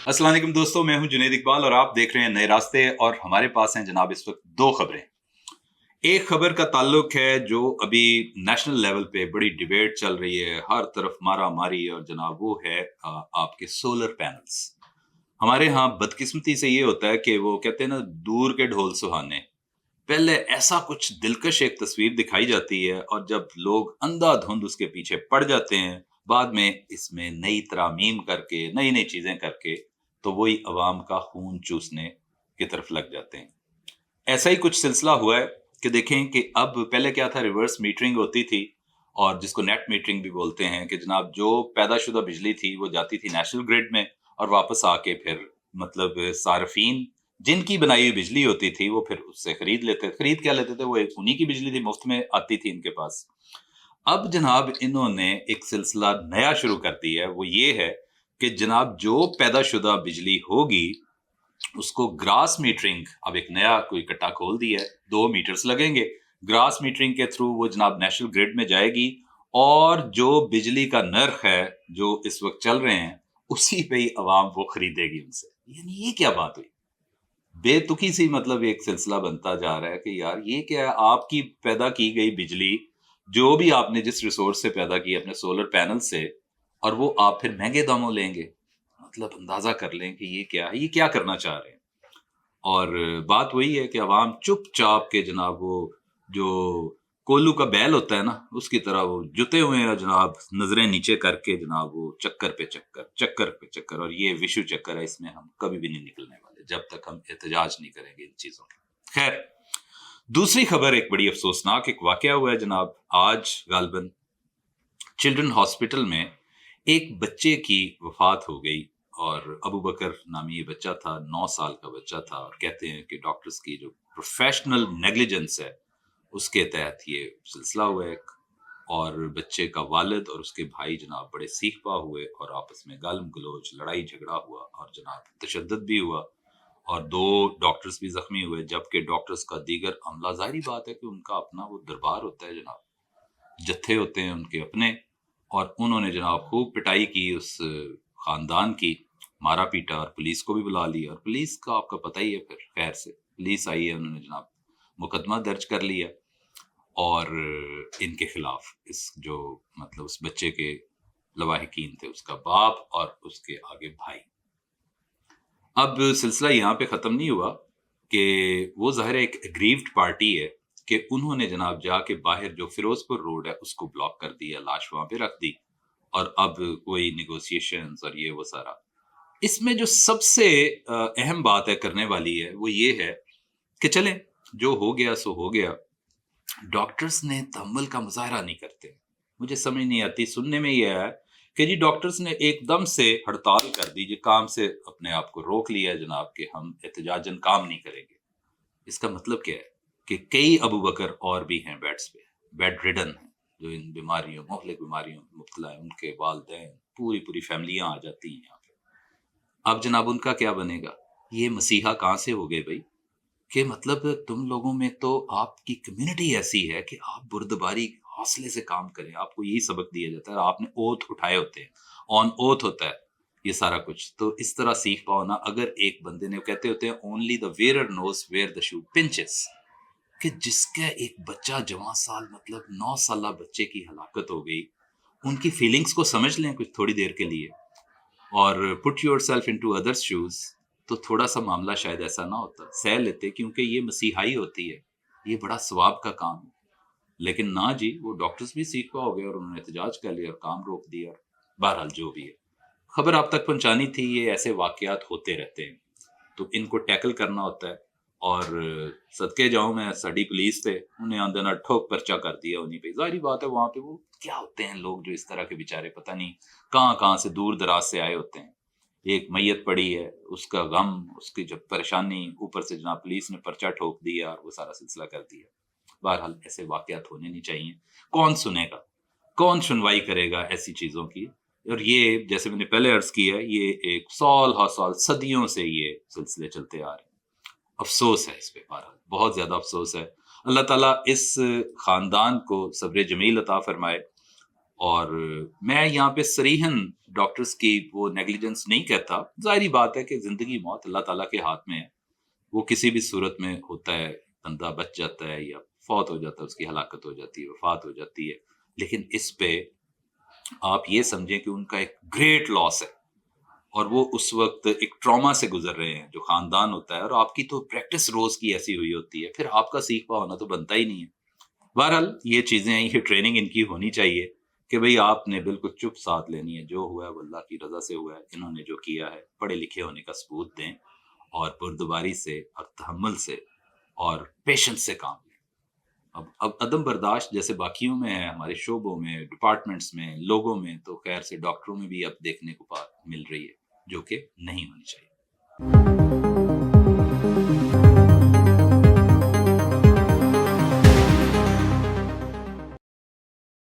अस्सलाम वालेकुम दोस्तों, मैं हूं जुनैद इकबाल और आप देख रहे हैं नए रास्ते। और हमारे पास हैं जनाब इस वक्त दो खबरें। एक खबर का ताल्लुक है जो अभी नेशनल लेवल पे बड़ी डिबेट चल रही है, हर तरफ मारा मारी, और जनाब वो है आपके सोलर पैनल्स। हमारे यहाँ बदकिस्मती से ये होता है कि वो कहते हैं ना, दूर के ढोल सुहाने। पहले ऐसा कुछ दिलकश एक तस्वीर दिखाई जाती है और जब लोग अंधाधुंध उसके पीछे पड़ जाते हैं, बाद में इसमें नई तरामीम करके, नई नई चीजें करके, तो वही अवाम का खून चूसने की तरफ लग जाते हैं। ऐसा ही कुछ सिलसिला हुआ है कि देखें कि अब पहले क्या था, रिवर्स मीटरिंग होती थी, और जिसको नेट मीटरिंग भी बोलते हैं, कि जनाब जो पैदाशुदा बिजली थी वो जाती थी नेशनल ग्रिड में और वापस आके फिर मतलब सार्फिन जिनकी बनाई हुई बिजली होती थी वो फिर उससे खरीद क्या लेते थे, वो एक उन्हीं की बिजली थी, मुफ्त में आती थी इनके पास। अब जनाब इन्होंने एक सिलसिला नया शुरू कर दिया है, वो ये है कि जनाब जो पैदाशुदा बिजली होगी उसको ग्रास मीटरिंग, अब एक नया कोई कट्टा खोल दिया है, 2 मीटर्स लगेंगे। ग्रास मीटरिंग के थ्रू वो जनाब नेशनल ग्रिड में जाएगी और जो बिजली का नर्ख है जो इस वक्त चल रहे हैं उसी पे ही अवाम वो खरीदेगी उनसे। यानी ये क्या बात हुई, बेतुकी सी, मतलब एक सिलसिला बनता जा रहा है कि यार ये क्या है, आपकी पैदा की गई बिजली जो भी आपने जिस रिसोर्स से पैदा की अपने सोलर पैनल से, और वो आप फिर महंगे दामों लेंगे। मतलब अंदाजा कर लें कि ये क्या करना चाह रहे हैं। और बात वही है कि अवाम चुपचाप के जनाब वो जो कोल्लू का बैल होता है ना, उसकी तरह वो जुते हुए हैं जनाब, नजरें नीचे करके जनाब, वो चक्कर पे चक्कर, चक्कर पे चक्कर। और ये विश्व चक्कर है, इसमें हम कभी भी नहीं निकलने वाले जब तक हम एहतजाज नहीं करेंगे इन चीजों के। खैर, दूसरी खबर एक बड़ी अफसोसनाक एक वाकया हुआ है जनाब आज गालबन। चिल्ड्रन हॉस्पिटल में एक बच्चे की वफात हो गई, और अबू बकर नामी ये बच्चा था, 9 साल का बच्चा था। और कहते हैं कि डॉक्टर्स की जो प्रोफेशनल नेग्लिजेंस है उसके तहत ये सिलसिला हुआ है। और बच्चे का वालिद और उसके भाई जनाब बड़े सीख पा हुए और आपस में गालम गलोच, लड़ाई झगड़ा हुआ और जनाब तशद्दुद भी हुआ, और 2 डॉक्टर्स भी जख्मी हुए। जबकि डॉक्टर्स का दीगर अमला, जाहिर बात है कि उनका अपना वो दरबार होता है जनाब, जत्थे होते हैं उनके अपने, और उन्होंने जनाब खूब पिटाई की उस खानदान की, मारा पीटा, और पुलिस को भी बुला लिया। और पुलिस का आपका पता ही है, फिर खैर से पुलिस आई है, उन्होंने जनाब मुकदमा दर्ज कर लिया और इनके खिलाफ, इस जो मतलब उस बच्चे के लवाहिकीन थे, उसका बाप और उसके आगे भाई। अब सिलसिला यहाँ पे ख़त्म नहीं हुआ कि वो ज़ाहिर है एक एग्रीव्ड पार्टी है कि उन्होंने जनाब जाके बाहर जो फिरोजपुर रोड है उसको ब्लॉक कर दिया, लाश वहाँ पे रख दी, और अब कोई निगोशिएशंस और ये वो सारा। इसमें जो सबसे अहम बात है करने वाली है वो ये है कि चलें, जो हो गया सो हो गया। डॉक्टर्स ने तहम्मुल का मुजाहरा नहीं करते। मुझे समझ नहीं आती, सुनने में ये है कि जी डॉक्टर्स ने एकदम से हड़ताल कर दी, जी काम से अपने आप को रोक लिया जनाब कि हम एहतजाजन काम नहीं करेंगे। इसका मतलब क्या है कि कई अबू बकर और भी हैं बेड्स पे, बेड रिडन हैं, जो इन बीमारियों, मोहलिक बीमारियों में मुब्तला है, उनके वालिदैन, पूरी पूरी फैमिलियां आ जाती हैं यहाँ पे। अब जनाब उनका क्या बनेगा? ये मसीहा कहाँ से हो गए भाई, कि मतलब तुम लोगों में तो आपकी कम्युनिटी ऐसी है कि आप बुर्दबारी हौसले से काम करें, आपको यही सबक दिया जाता है, आपने ओथ उठाए होते हैं, ऑन ओथ होता है ये सारा कुछ, तो इस तरह सीख पाओ ना। अगर एक बंदे ने, कहते होते हैं only the wearer knows where the shoe pinches, कि जिसका एक बच्चा जवां साल, मतलब 9 साल बच्चे की हलाकत हो गई, उनकी फीलिंग्स को समझ लें कुछ थोड़ी देर के लिए, और put yourself into others shoes, तो थोड़ा सा मामला शायद ऐसा ना होता, सह लेते, क्योंकि ये मसीहाई होती है, ये बड़ा सवाब का काम है। लेकिन ना जी, वो डॉक्टर्स भी सीख हो गए और उन्होंने एहतजाज कर लिया और काम रोक दिया। बहरहाल जो भी है, खबर आप तक पहुंचानी थी, ये ऐसे वाकयात होते रहते हैं तो इनको टैकल करना होता है। और सदके जाऊं मैं, साड़ी पुलिस थे, उन्हें आंदे ना ठोक पर्चा कर दिया उन्हीं पे। जाहिर बात है वहां पे वो क्या होते हैं लोग जो इस तरह के बेचारे पता नहीं कहाँ कहाँ से दूर दराज से आए होते हैं। एक मैयत पड़ी है, उसका गम, उसकी जब परेशानी, ऊपर से जनाब पुलिस ने पर्चा ठोक दिया और वो सारा सिलसिला कर दिया। बहरहाल ऐसे वाकयात होने नहीं चाहिए। कौन सुनेगा, कौन सुनवाई करेगा ऐसी चीजों की? और ये जैसे मैंने पहले अर्ज किया है, ये एक साल हा साल, सदियों से ये सिलसिले चलते आ रहे हैं। افسوس ہے اس پہ، بہرحال بہت زیادہ افسوس ہے. اللہ تعالیٰ اس خاندان کو صبر جمیل عطا فرمائے. اور میں یہاں پہ صریحاً ڈاکٹرز کی وہ نیگلیجنس نہیں کہتا. ظاہری بات ہے کہ زندگی موت اللہ تعالیٰ کے ہاتھ میں ہے، وہ کسی بھی صورت میں ہوتا ہے، بندہ بچ جاتا ہے یا فوت ہو جاتا ہے، اس کی ہلاکت ہو جاتی ہے، وفات ہو جاتی ہے. لیکن اس پہ آپ یہ سمجھیں کہ ان کا ایک گریٹ لاس ہے، اور وہ اس وقت ایک ٹراما سے گزر رہے ہیں جو خاندان ہوتا ہے، اور آپ کی تو پریکٹس روز کی ایسی ہوئی ہوتی ہے، پھر آپ کا سیکھوا ہونا تو بنتا ہی نہیں ہے. بہرحال یہ چیزیں، یہ ٹریننگ ان کی ہونی چاہیے کہ بھئی آپ نے بالکل چپ ساتھ لینی ہے، جو ہوا ہے وہ اللہ کی رضا سے ہوا ہے، انہوں نے جو کیا ہے پڑھے لکھے ہونے کا ثبوت دیں، اور بردباری سے اور تحمل سے اور پیشنس سے کام لیں. اب عدم برداشت جیسے باقیوں میں ہے، ہمارے شعبوں میں، ڈپارٹمنٹس میں، لوگوں میں، تو خیر سے ڈاکٹروں میں بھی اب دیکھنے کو مل رہی ہے، جو کہ نہیں ہونی چاہیے.